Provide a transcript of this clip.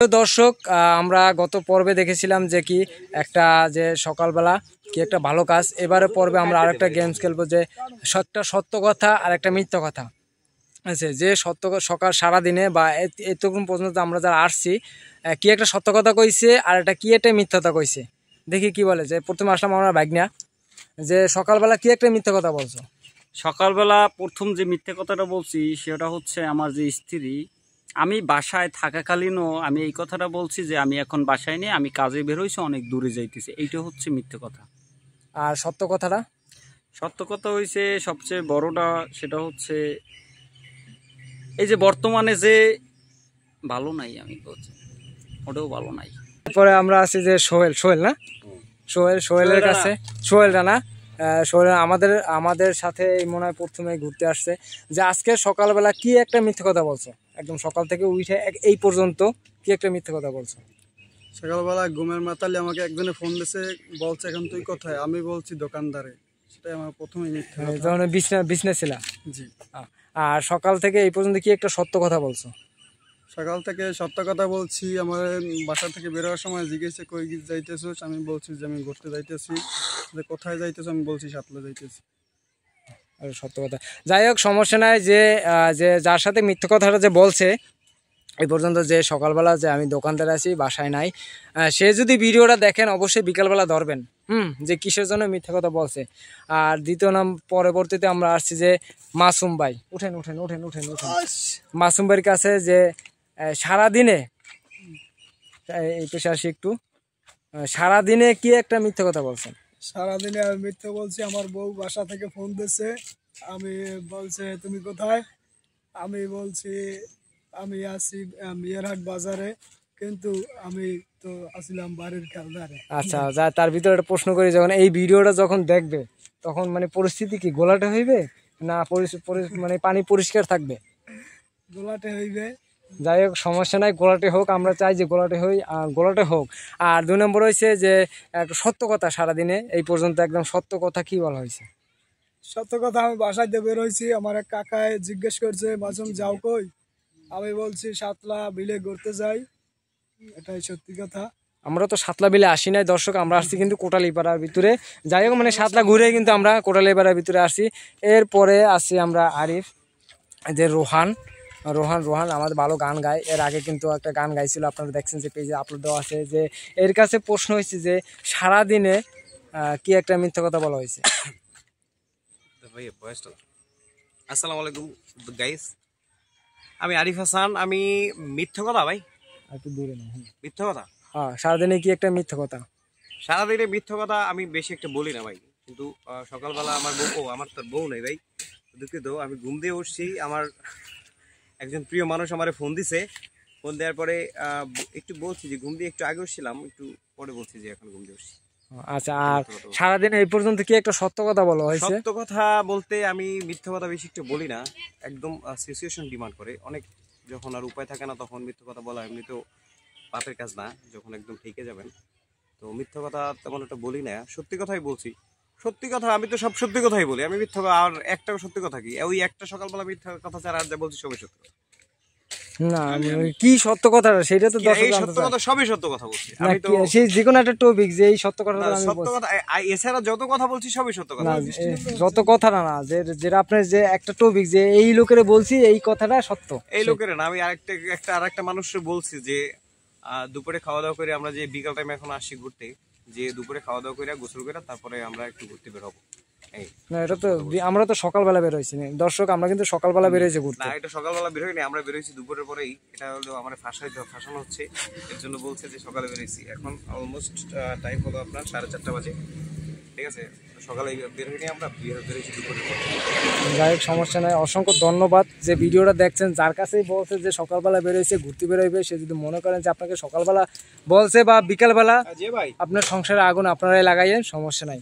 তো দর্শক আমরা গত পর্বে দেখেছিলাম যে কি একটা যে সকালবেলা কি একটা ভালো কাজ। এবারে পর্বে আমরা আরেকটা গেমস খেলবো যে একটা সত্য কথা আর একটা মিথ্যা কথা আছে। যে সত্য সকাল সারাদিনে বা এতক্ষণ পর্যন্ত আমরা যারা আসছি কি একটা সত্য কথা কইছে আর একটা কি একটা মিথ্যা কথা কইছে। দেখি কি বলে। যে প্রথমে আসলাম আমরা বাইকনা, যে সকালবেলা কি একটা মিথ্যা কথা বলছো। সকালবেলা প্রথম যে মিথ্যে কথাটা বলছি সেটা হচ্ছে আমার যে স্ত্রী, আমি বাসায় থাকাকালীনও আমি এই কথাটা বলছি যে আমি এখন বাসায় নেই, আমি কাজে বের হয়েছি, অনেক দূরে যাইতেছি। এইটা হচ্ছে মিথ্যে কথা। আর সত্য কথাটা? সত্য কথা হয়েছে সবচেয়ে বড়টা, সেটা হচ্ছে এই যে বর্তমানে যে ভালো নাই, আমি বলছি ওটাও ভালো নাই। তারপরে আমরা আছি যে সোহেল না, সোহেলের কাছে, সোহেল রানা। সোহেল আমাদের সাথে মনে হয় প্রথমে ঘুরতে আসছে। যে আজকে সকালবেলা কি একটা মিথ্যে কথা বলছো, একদম সকাল থেকে উঠে এই পর্যন্ত কি একটা মিথ্যে কথা বলছো। সকালবেলা ঘুমের মাতালে আমাকে একজনে ফোন দিয়েছে, বলছে এখন তুই কোথায়? আমি বলছি দোকানদারে। সেটাই আমার প্রথমে মিথ্যে কথা। যখন বিজনেস ছিল। জি। আর সকাল থেকে এই পর্যন্ত কি একটা সত্য কথা বলছো। সকাল থেকে সত্য কথা বলছি। আমার বাসা থেকে বেরোবার সময় জিজ্ঞেসে কই যাইতেছো, আমি বলছি যে আমি ঘুরতে যাইতেছি। যে কোথায় যাইতেছো, আমি বলছি সাতলা যাইতেছি। আর সত্য কথা। যাই হোক, সমস্যা নাই। যে যার সাথে মিথ্যে কথাটা যে বলছে এই পর্যন্ত, যে সকালবেলা যে আমি দোকানদার আছি বাসায় নাই, সে যদি ভিডিওটা দেখেন অবশ্যই বিকালবেলা ধরবেন যে কিসের জন্য মিথ্যে কথা বলছে। আর দ্বিতীয় নাম পরবর্তীতে আমরা আসছি যে মাসুম ভাই। উঠেন। মাসুম ভাইয়ের কাছে যে সারাদিনে এই পেশে আসি একটু, সারাদিনে কি একটা মিথ্যে কথা বলছেন। সারাদিনে আমি মিথ্যে বলছি। আমার বউ বাসা থেকে ফোন দিয়েছে, আমি বলছে তুমি কোথায়? আমি বলছি আমি আছি মিয়ারহাট বাজারে, কিন্তু আমি তো আসলাম বাড়ির খেলনারে। আচ্ছা, যা তার ভিতরে একটা প্রশ্ন করি, যখন এই ভিডিওটা যখন দেখবে তখন মানে পরিস্থিতি কি গোলাটে হইবে না মানে পানি পরিষ্কার থাকবে? গোলাটে হইবে। যাই হোক, সমস্যা নাই, গোলাটে হোক। আমরা চাই যে গোলাটে হোক। আর 2 নম্বর হয়েছে যে একটা সত্য কথা। সারাদিনে এই পর্যন্ত একদম সত্য কথা কি বলা হয়েছে? সত্য কথা, আমি বাসায় দিয়ে বের হয়েছি, আমার এক কাকায় জিজ্ঞেস করছে মাসুম যাও কই? আমি বলছি সাতলা বিলে ঘুরতে যাই। এটাই সত্যি কথা। আমরা তো সাতলা বিলে আসি নাই দর্শক, আমরা আসছি কিন্তু কোটালীপাড়ার ভিতরে। যাই হোক, মানে সাতলা ঘুরে কিন্তু আমরা কোটালীপাড়ার ভিতরে আসছি। এরপরে আসছি আমরা আরিফ, যে রোহান আমাদের ভালো গান গায়। এর আগে কিন্তু একটা গান গাইছিল, আপনারা দেখছেন যে পেজে আপলোড দেওয়া আছে। যে এর কাছে প্রশ্ন হয়েছে যে সারাদিনে কি একটা মিথ্যা কথা বলা হয়েছে। আসসালামু আলাইকুম গাইস, আমি আরিফ হাসান। আমি মিথ্যা কথা ভাই, একটু দূরে না। মিথ্যা কথা। হ্যাঁ, সারাদিনে কি একটা মিথ্যা কথা। সারাদিনে মিথ্যা কথা আমি বেশি একটা বলি না ভাই, কিন্তু সকালবেলা আমার আমার তো বউ নেই ভাই, দুঃখিত। আমি ঘুম দিয়ে উঠছি, আমার একজন প্রিয় মানুষ আমার ফোন দিছে। ফোন দেওয়ার পরে একটু বলছি যে ঘুম দিয়ে একটু আগে উঠছিলাম, একটু পরে বলছি যে এখন ঘুম দিয়ে উঠছি। আচ্ছা, আর সারাদিন এই পর্যন্ত কি একটা সত্য কথা বলা হয়েছে? সত্য কথা বলতে আমি মিথ্যা কথা বেশি একটু বলি না, একদম সিচুয়েশন ডিমান্ড করে। অনেক যখন আর উপায় থাকে না তখন মিথ্যা কথা বলা এমনিতেও পাপের কাজ না, যখন একদম ঠিকে যাবেন। তো মিথ্যা কথা তেমন একটা বলি না, সত্যি কথাই বলছি। সত্যি কথা, আমি তো সব সত্যি কথাই বলি। আমি মিথ্যা আর একটা সত্যি কথা কি, ওই একটা সকালবেলা মিথ্যা কথা ছাড়া আর যা বলছি সবই সত্যি কথা। না, কি সত্য কথা সেটা তো এই সত্য কথা, সবই সত্য কথা বলছি আমি। তো সেই যে কোনো একটা টপিক যে এই সত্য কথা, সত্য কথা এছাড়া যত কথা বলছি সবই সত্য কথা। যত কথা না যেটা আপনার যে একটা টপিক যে এই লোকের বলছি এই কথাটা সত্য, এই লোকের না। আমি আরেকটা মানুষকে বলছি যে দুপুরে খাওয়া দাওয়া করে আমরা যে বিকাল টাইমে এখন আসছি ঘুরতে, যে দুপুরে খাওয়া দাওয়া করে গোসল করে তারপরে আমরা একটু ঘুরতে বের হবো। না, এটা তো আমরা তো সকালবেলা বের হয়েছি দর্শক, আমরা কিন্তু সকালবেলা বের হয়েছি ঘুরতে। না, এটা সকালবেলা বের হইনি, আমরা বের হয়েছি দুপুরের পরেই। এটা হলো আমার ফাঁসানো হচ্ছে, এর জন্য বলছে যে সকালে বের হয়েছি। এখন অলমোস্ট টাইম হলো আপনার 4:30 বাজে, ঠিক আছে। সকালে বের হইনি, আমরা বের হয়েছি দুপুরের পরে। যাই হোক, সমস্যা নাই। অসংখ্য ধন্যবাদ যে ভিডিওটা দেখছেন। যার কাছেই বলছে যে সকালবেলা বের হয়েছে ঘুরতে বের হইবে, সে যদি মনে করেন যে আপনাকে সকালবেলা বলছে বা বিকালবেলা, আপনার সংসারে আগুন আপনারাই লাগাইয়েন, সমস্যা নাই।